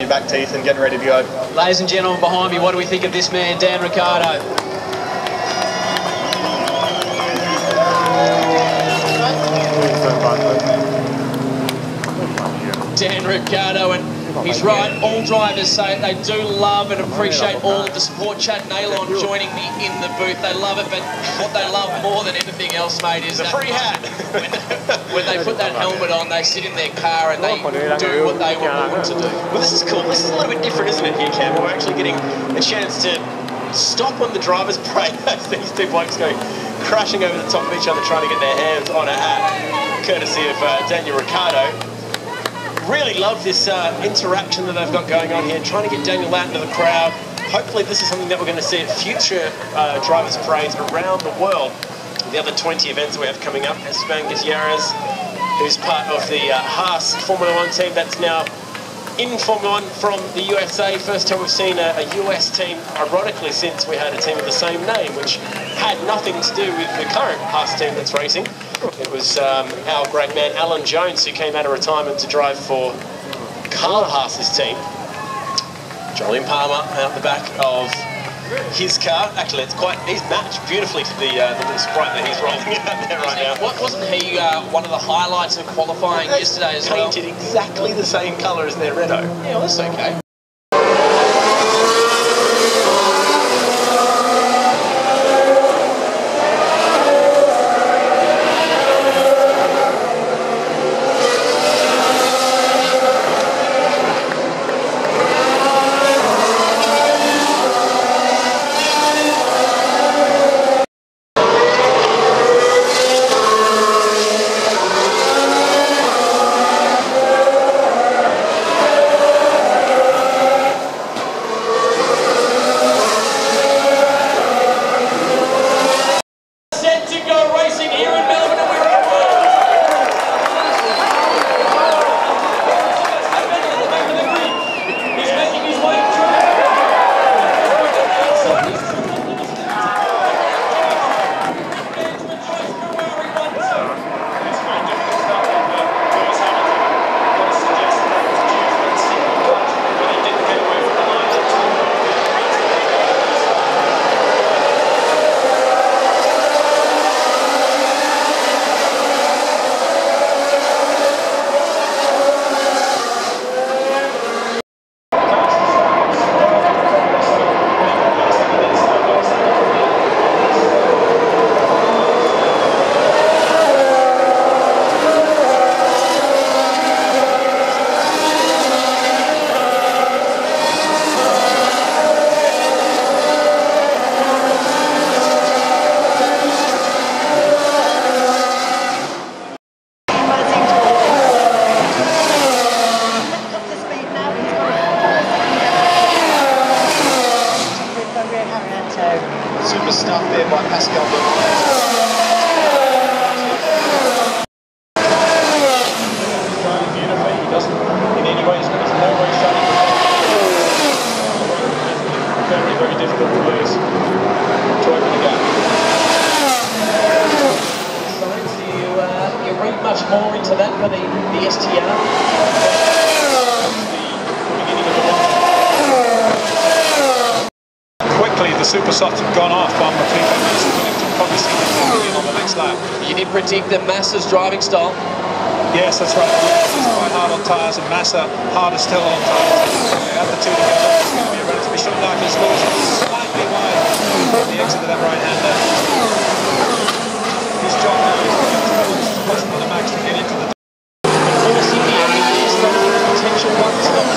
Back teeth and getting ready to go. Ladies and gentlemen behind me, what do we think of this man, Dan Ricciardo? Dan Ricciardo, and he's right, all drivers say they do love and appreciate all of the support. Chad Nailon joining me in the booth, they love it, but what they love more than anything else, mate, is the free hat. When they put that helmet on, they sit in their car and they do what they want to do. Well, this is cool. This is a little bit different, isn't it, here, Cam? We're actually getting a chance to stop on the driver's brake as these two blokes go crashing over the top of each other trying to get their hands on a hat, courtesy of Daniel Ricciardo. Really love this interaction that they've got going on here, trying to get Daniel out into the crowd. Hopefully this is something that we're going to see at future drivers' parades around the world. The other 20 events that we have coming up, Esteban Gutierrez, who's part of the Haas Formula 1 team that's now in Formula 1 from the USA. First time we've seen a US team, ironically, since we had a team with the same name, which had nothing to do with the current Haas team that's racing. It was our great man Alan Jones who came out of retirement to drive for Carl Haas's team. Julian Palmer out the back of his car. Actually, he's matched beautifully to the little Sprite that he's rolling out there right now. Wasn't he one of the highlights of qualifying yesterday as well? Painted exactly the same colour as their Renault. Yeah, well, that's okay. Super stuff there by Pascal. Beautifully, he doesn't in any way, he's no way starting very, very difficult to lose. Driving the gap. So you read much more into that for the STR? The super soft had gone off on the clean base. You probably see them on the next lap. You did predict the Massa's driving style. Yes, that's right. He's quite hard on tyres, and Massa harder still on tyres. Add the two together, it's going to be a relatively short lap. He's slightly wide on the exit of that right-hander. His job now is to push for the max to get into the potential one-stop.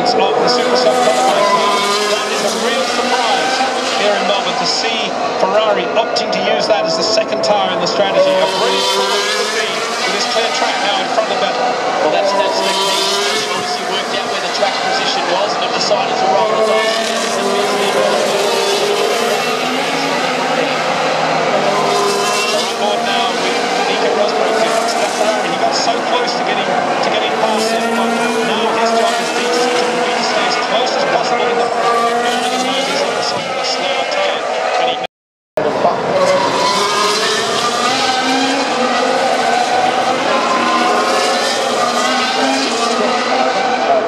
seconds of the Super Soft qualifying time. That is a real surprise here in Melbourne to see Ferrari opting to use that as the second tyre in the strategy. A brilliant start to the feed with this clear track now in front of Vettel. Well, that's the key. They've obviously worked out where the track position was and have decided to roll the dice. So close to getting past him, but now his job is to stay as close as possible in the front, and he knows he's on the side of a slower tyre, and he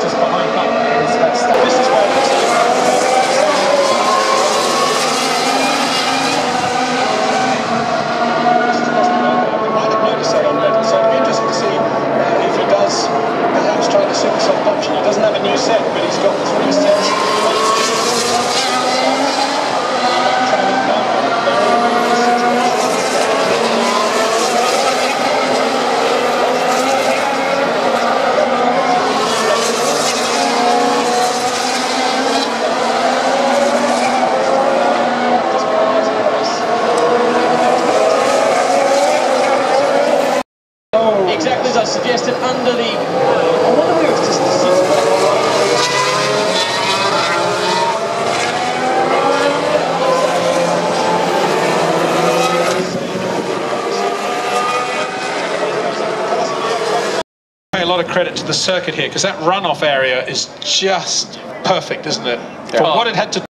just behind that. This is where it's try the Super Soft option. He doesn't have a new set, but he's got 3 sets. Exactly as I suggested, under the... I wonder where it's just the a lot of credit to the circuit here, because that runoff area is just perfect, isn't it? For what it had to do.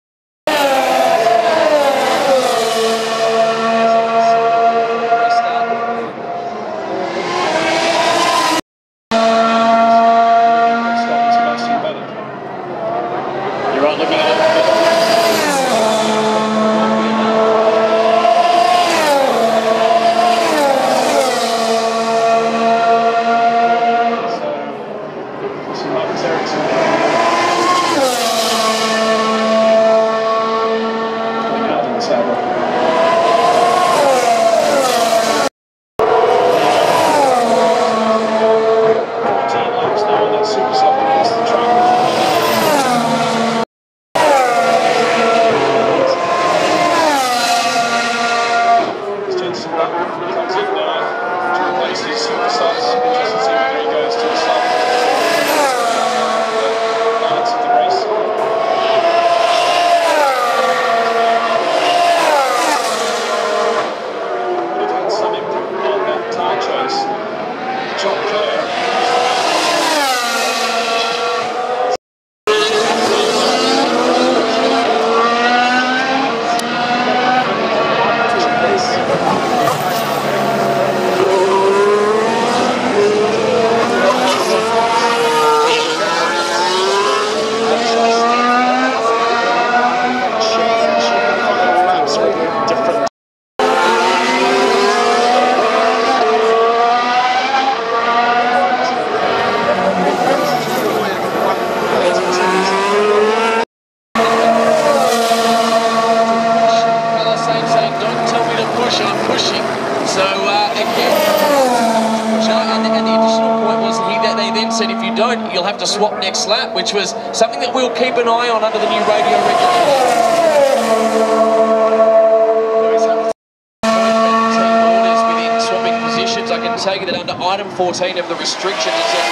If you don't, you'll have to swap next lap, which was something that we'll keep an eye on under the new radio regulations. Team orders within swapping positions. I can tell you that under item 14 of the restrictions, it says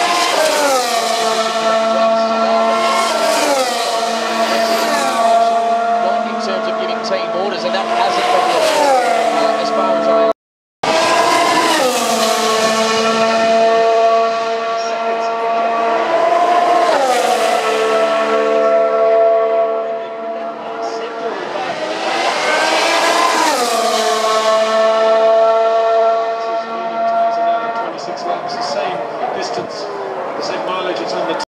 not in terms of giving team orders, and that hasn't been as far as I. The same distance, the same mileage, it's on the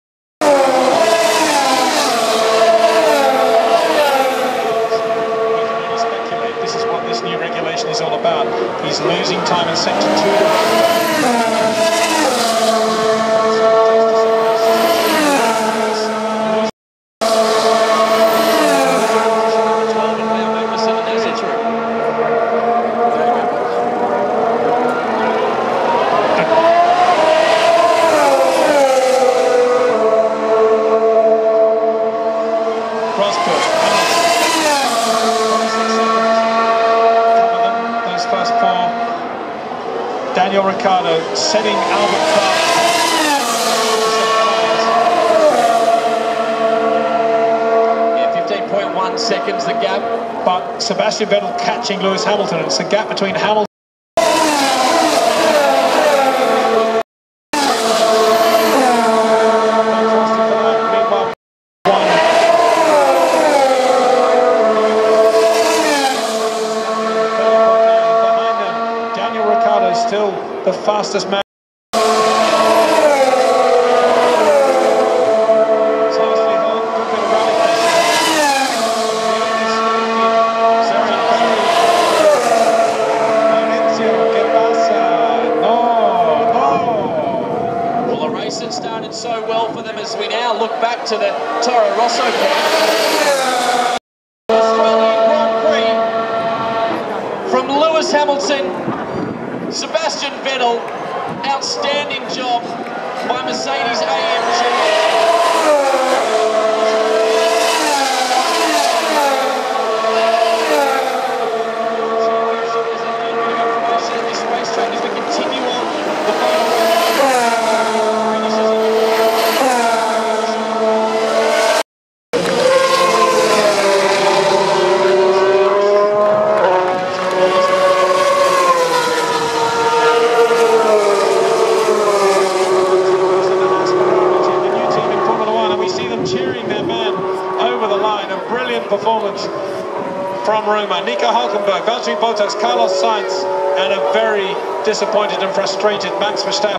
setting Albert Clark. Yeah, 15.1 seconds the gap. But Sebastian Vettel catching Lewis Hamilton. It's a gap between Hamilton. Still the fastest man. Well, the race had started so well for them as we now look back to the Toro Rosso point. Australian Grand Prix from Lewis Hamilton, Sebastian Vettel, outstanding job by Mercedes AMG. This racetrack as we continue on the final. Brilliant performance from Roma. Nico Hülkenberg, Valtteri Bottas, Carlos Sainz, and a very disappointed and frustrated Max Verstappen.